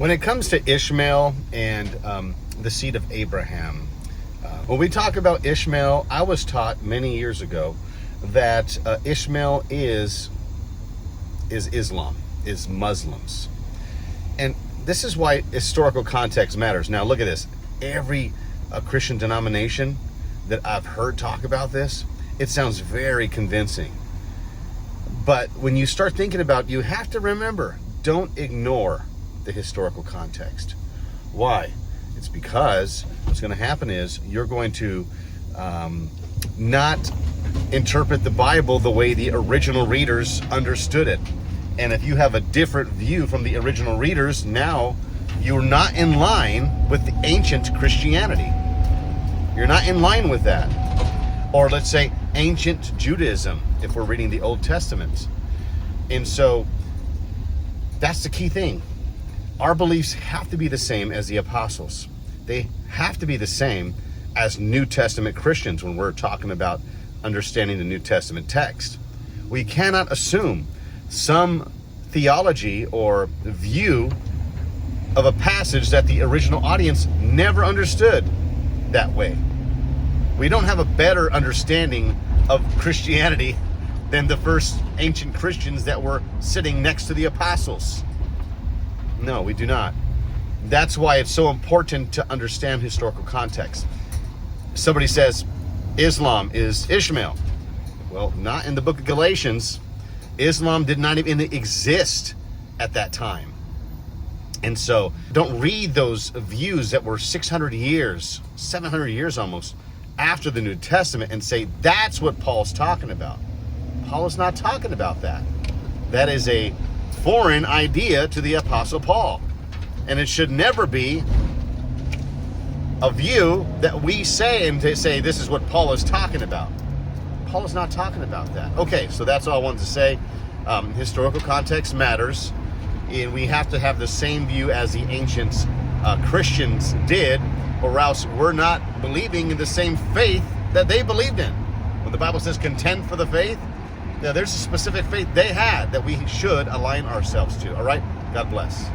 When it comes to Ishmael and the seed of Abraham, when we talk about Ishmael, I was taught many years ago that Ishmael is Islam, is Muslims. And this is why historical context matters. Now look at this. Every Christian denomination that I've heard talk about this, it sounds very convincing. But when you start thinking about it, you have to remember, don't ignore the historical context. Why? It's because what's going to happen is you're going to not interpret the Bible the way the original readers understood it. And if you have a different view from the original readers, now you're not in line with the ancient Christianity. You're not in line with that. Or let's say ancient Judaism, if we're reading the Old Testament. And so that's the key thing. Our beliefs have to be the same as the apostles. They have to be the same as New Testament Christians when we're talking about understanding the New Testament text. We cannot assume some theology or view of a passage that the original audience never understood that way. We don't have a better understanding of Christianity than the first ancient Christians that were sitting next to the apostles. No, we do not. That's why it's so important to understand historical context. Somebody says Islam is Ishmael. Well, not in the book of Galatians. Islam did not even exist at that time. And so don't read those views that were 600 years, 700 years almost, after the New Testament and say that's what Paul's talking about. Paul is not talking about that. That is a foreign idea to the Apostle Paul. And it should never be a view that we say and to say this is what Paul is talking about. Paul is not talking about that. Okay, so that's all I wanted to say. Historical context matters, and we have to have the same view as the ancient Christians did, or else we're not believing in the same faith that they believed in. When the Bible says contend for the faith, there's a specific faith they had that we should align ourselves to. All right? God bless.